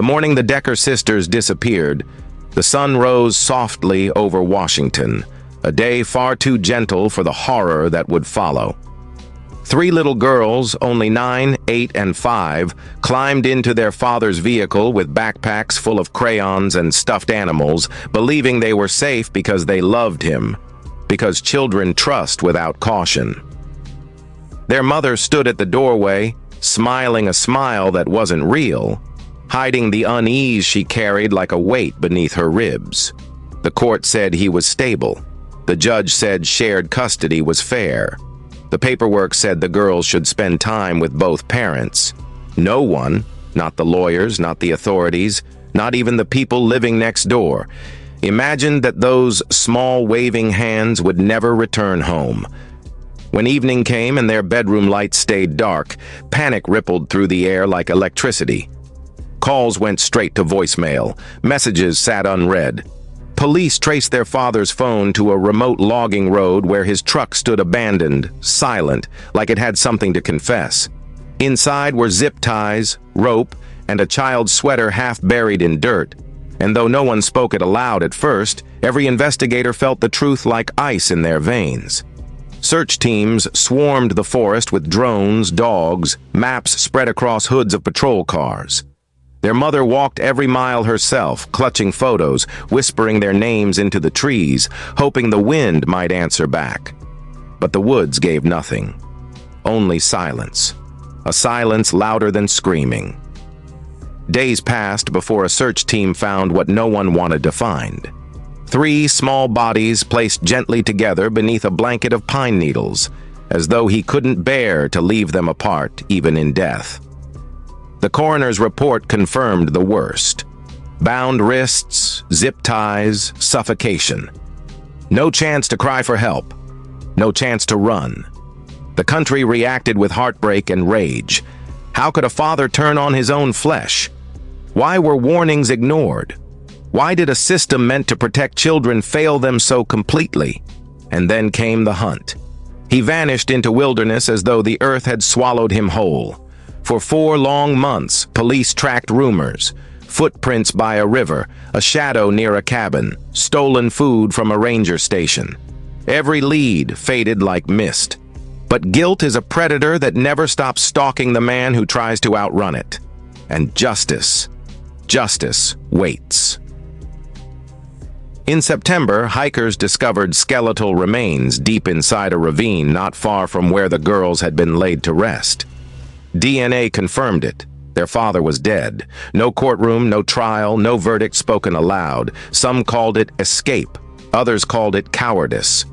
morning the Decker sisters disappeared, the sun rose softly over Washington, a day far too gentle for the horror that would follow. 3 little girls, only 9, 8, and 5, climbed into their father's vehicle with backpacks full of crayons and stuffed animals, believing they were safe because they loved him, because children trust without caution. Their mother stood at the doorway, smiling a smile that wasn't real, hiding the unease she carried like a weight beneath her ribs. The court said he was stable. The judge said shared custody was fair. The paperwork said the girls should spend time with both parents. No one, not the lawyers, not the authorities, not even the people living next door, imagined that those small waving hands would never return home. When evening came and their bedroom lights stayed dark, panic rippled through the air like electricity. Calls went straight to voicemail. Messages sat unread. Police traced their father's phone to a remote logging road where his truck stood abandoned, silent, like it had something to confess. Inside were zip ties, rope, and a child's sweater half buried in dirt. And though no one spoke it aloud at first, every investigator felt the truth like ice in their veins. Search teams swarmed the forest with drones, dogs, maps spread across hoods of patrol cars. Their mother walked every mile herself, clutching photos, whispering their names into the trees, hoping the wind might answer back. But the woods gave nothing. Only silence. A silence louder than screaming. Days passed before a search team found what no one wanted to find. 3 small bodies placed gently together beneath a blanket of pine needles, as though he couldn't bear to leave them apart, even in death. The coroner's report confirmed the worst. Bound wrists, zip ties, suffocation. No chance to cry for help. No chance to run. The country reacted with heartbreak and rage. How could a father turn on his own flesh? Why were warnings ignored? Why did a system meant to protect children fail them so completely? And then came the hunt. He vanished into wilderness as though the earth had swallowed him whole. For 4 long months, police tracked rumors. Footprints by a river, a shadow near a cabin, stolen food from a ranger station. Every lead faded like mist. But guilt is a predator that never stops stalking the man who tries to outrun it. And justice waits. In September, hikers discovered skeletal remains deep inside a ravine not far from where the girls had been laid to rest. DNA confirmed it. Their father was dead. No courtroom, no trial, no verdict spoken aloud. Some called it escape. Others called it cowardice.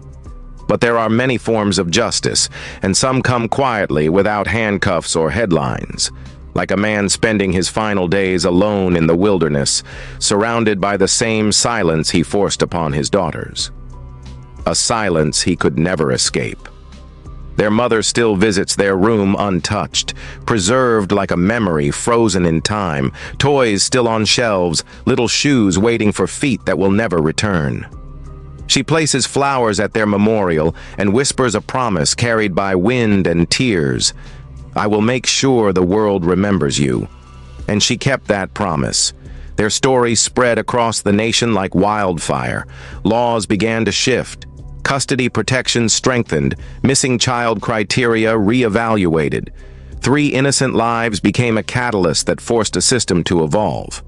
But there are many forms of justice, and some come quietly without handcuffs or headlines. Like a man spending his final days alone in the wilderness, surrounded by the same silence he forced upon his daughters. A silence he could never escape. Their mother still visits their room untouched, preserved like a memory frozen in time, toys still on shelves, little shoes waiting for feet that will never return. She places flowers at their memorial and whispers a promise carried by wind and tears. I will make sure the world remembers you. And she kept that promise. Their story spread across the nation like wildfire. Laws began to shift. Custody protection strengthened, missing child criteria reevaluated. 3 innocent lives became a catalyst that forced a system to evolve.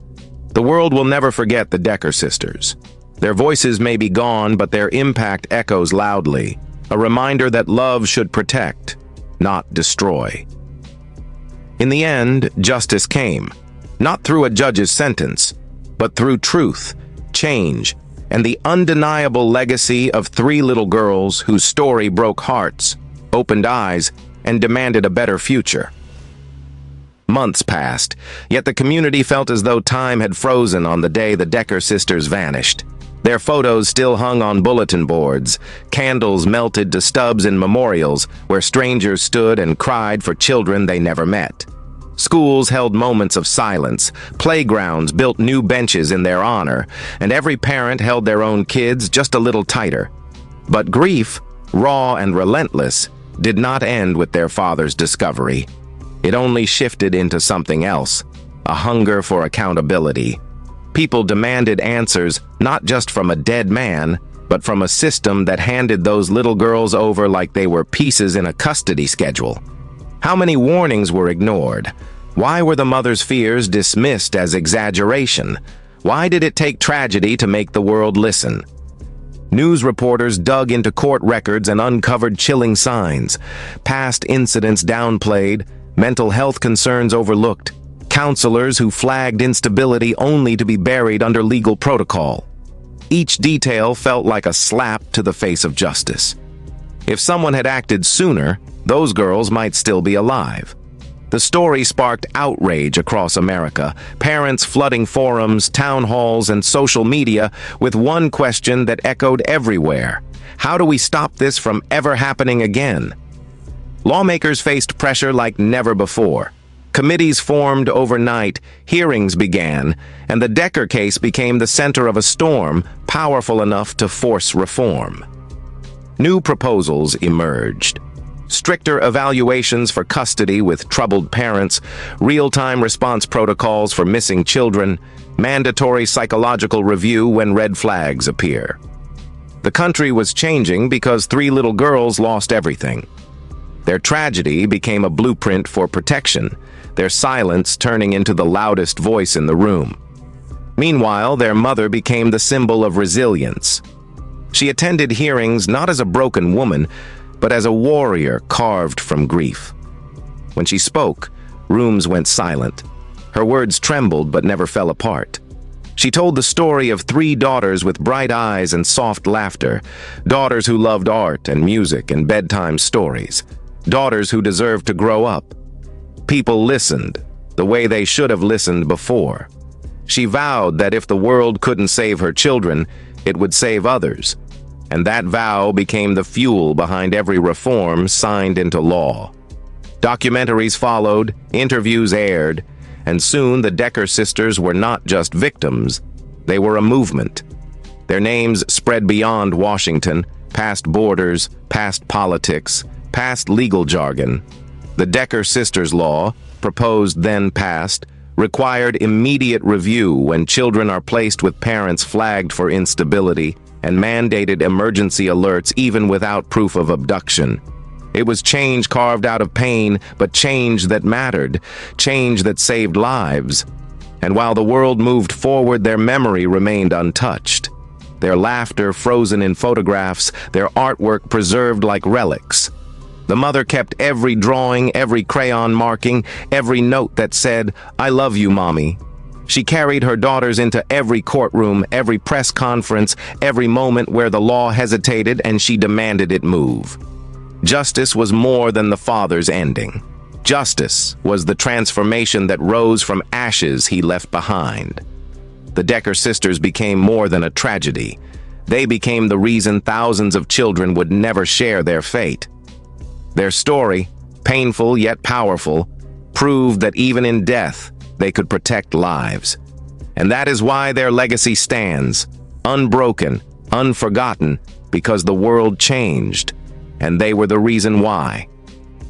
The world will never forget the Decker sisters. Their voices may be gone, but their impact echoes loudly, a reminder that love should protect, not destroy. In the end, justice came, not through a judge's sentence, but through truth, change, and the undeniable legacy of 3 little girls whose story broke hearts, opened eyes, and demanded a better future. Months passed, yet the community felt as though time had frozen on the day the Decker sisters vanished. Their photos still hung on bulletin boards, candles melted to stubs in memorials where strangers stood and cried for children they never met. Schools held moments of silence, playgrounds built new benches in their honor, and every parent held their own kids just a little tighter. But grief, raw and relentless, did not end with their father's discovery. It only shifted into something else, a hunger for accountability. People demanded answers not just from a dead man, but from a system that handed those little girls over like they were pieces in a custody schedule. How many warnings were ignored? Why were the mother's fears dismissed as exaggeration? Why did it take tragedy to make the world listen? News reporters dug into court records and uncovered chilling signs. Past incidents downplayed, mental health concerns overlooked, counselors who flagged instability only to be buried under legal protocol. Each detail felt like a slap to the face of justice. If someone had acted sooner, those girls might still be alive. The story sparked outrage across America, parents flooding forums, town halls, and social media with one question that echoed everywhere: how do we stop this from ever happening again? Lawmakers faced pressure like never before. Committees formed overnight, hearings began, and the Decker case became the center of a storm powerful enough to force reform. New proposals emerged. Stricter evaluations for custody with troubled parents, real-time response protocols for missing children, mandatory psychological review when red flags appear. The country was changing because 3 little girls lost everything. Their tragedy became a blueprint for protection, their silence turning into the loudest voice in the room. Meanwhile, their mother became the symbol of resilience. She attended hearings not as a broken woman, but as a warrior carved from grief. When she spoke, rooms went silent. Her words trembled but never fell apart. She told the story of 3 daughters with bright eyes and soft laughter, daughters who loved art and music and bedtime stories, daughters who deserved to grow up. People listened, the way they should have listened before. She vowed that if the world couldn't save her children, it would save others. And that vow became the fuel behind every reform signed into law. Documentaries followed, interviews aired, and soon the Decker sisters were not just victims, they were a movement. Their names spread beyond Washington, past borders, past politics, past legal jargon. The Decker sisters' law, proposed then passed, required immediate review when children are placed with parents flagged for instability, and mandated emergency alerts even without proof of abduction. It was change carved out of pain, but change that mattered, change that saved lives. And while the world moved forward, their memory remained untouched. Their laughter frozen in photographs, their artwork preserved like relics. The mother kept every drawing, every crayon marking, every note that said, "I love you, Mommy." She carried her daughters into every courtroom, every press conference, every moment where the law hesitated, and she demanded it move. Justice was more than the father's ending. Justice was the transformation that rose from ashes he left behind. The Decker sisters became more than a tragedy. They became the reason thousands of children would never share their fate. Their story, painful yet powerful, proved that even in death, they could protect lives. And that is why their legacy stands, unbroken, unforgotten, because the world changed, and they were the reason why.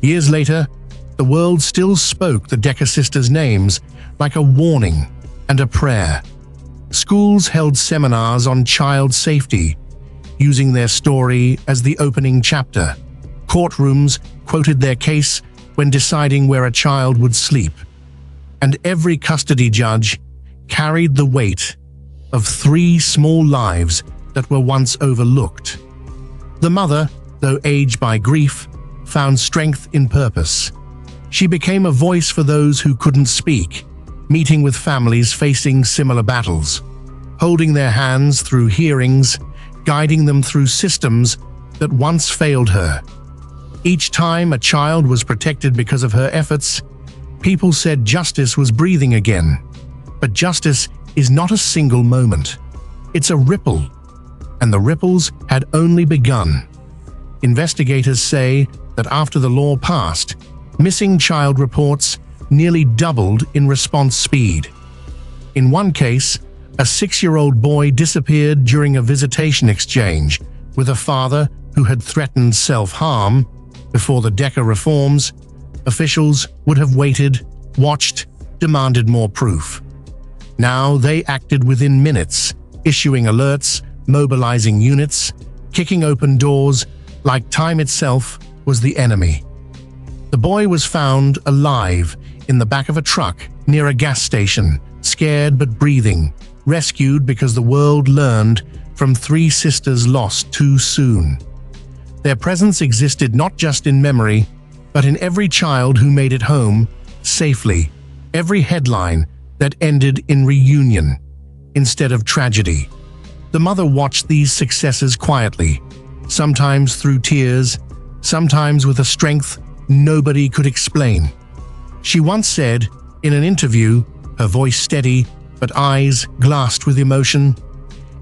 Years later, the world still spoke the Decker sisters' names like a warning and a prayer. Schools held seminars on child safety, using their story as the opening chapter. Courtrooms quoted their case when deciding where a child would sleep. And every custody judge carried the weight of 3 small lives that were once overlooked. The mother, though aged by grief, found strength in purpose. She became a voice for those who couldn't speak, meeting with families facing similar battles, holding their hands through hearings, guiding them through systems that once failed her. Each time a child was protected because of her efforts, people said justice was breathing again. But justice is not a single moment. It's a ripple, and the ripples had only begun. Investigators say that after the law passed, missing child reports nearly doubled in response speed. In one case, a 6-year-old boy disappeared during a visitation exchange with a father who had threatened self-harm. Before the Decker reforms, officials would have waited, watched, demanded more proof. Now they acted within minutes, issuing alerts, mobilizing units, kicking open doors, like time itself was the enemy. The boy was found alive in the back of a truck near a gas station, scared but breathing, rescued because the world learned from 3 sisters lost too soon. Their presence existed not just in memory, but in every child who made it home safely, every headline that ended in reunion instead of tragedy. The mother watched these successes quietly, sometimes through tears, sometimes with a strength nobody could explain. She once said in an interview, her voice steady but eyes glassed with emotion,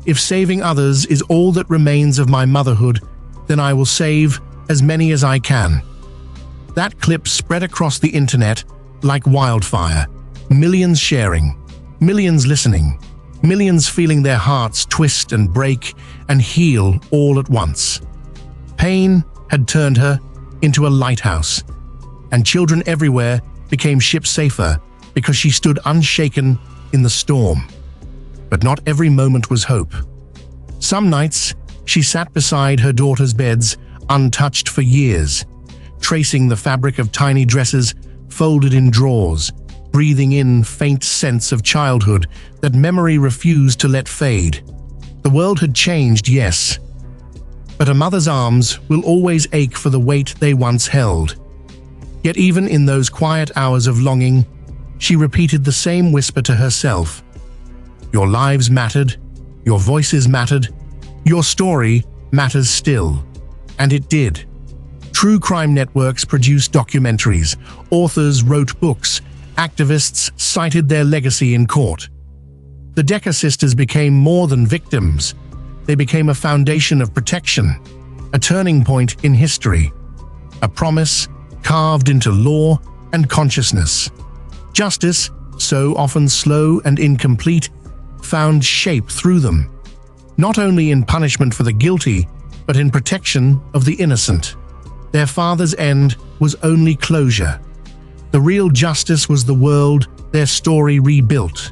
"If saving others is all that remains of my motherhood, then I will save as many as I can." That clip spread across the internet like wildfire, millions sharing, millions listening, millions feeling their hearts twist and break and heal all at once. Pain had turned her into a lighthouse, and children everywhere became ship safer because she stood unshaken in the storm. But not every moment was hope. Some nights, she sat beside her daughter's beds, untouched for years, tracing the fabric of tiny dresses folded in drawers, breathing in faint scents of childhood that memory refused to let fade. The world had changed, yes, but a mother's arms will always ache for the weight they once held. Yet even in those quiet hours of longing, she repeated the same whisper to herself. Your lives mattered, your voices mattered, your story matters still. And it did. True crime networks produced documentaries, authors wrote books, activists cited their legacy in court. The Decker sisters became more than victims. They became a foundation of protection, a turning point in history, a promise carved into law and consciousness. Justice, so often slow and incomplete, found shape through them, not only in punishment for the guilty, but in protection of the innocent. Their father's end was only closure. The real justice was the world their story rebuilt.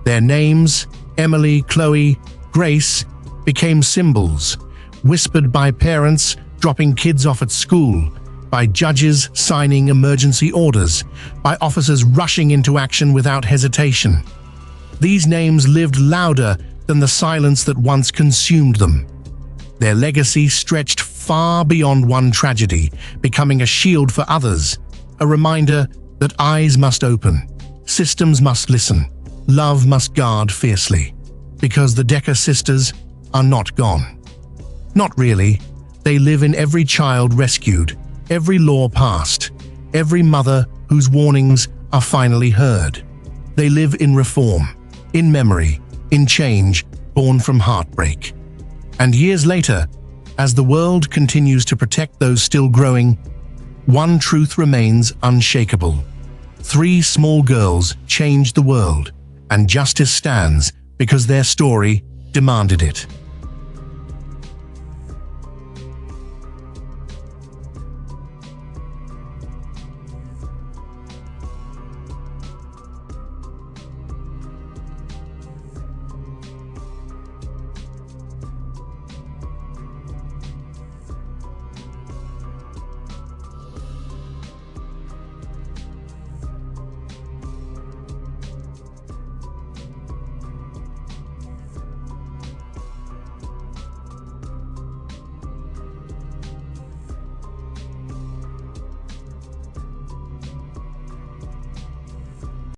Their names, Emily, Chloe, Grace, became symbols, whispered by parents dropping kids off at school, by judges signing emergency orders, by officers rushing into action without hesitation. These names lived louder than the silence that once consumed them. Their legacy stretched far beyond one tragedy, becoming a shield for others, a reminder that eyes must open, systems must listen, love must guard fiercely, because the Decker sisters are not gone. Not really. They live in every child rescued, every law passed, every mother whose warnings are finally heard. They live in reform, in memory, in change born from heartbreak. And years later, as the world continues to protect those still growing, one truth remains unshakable. 3 small girls changed the world, and justice stands because their story demanded it.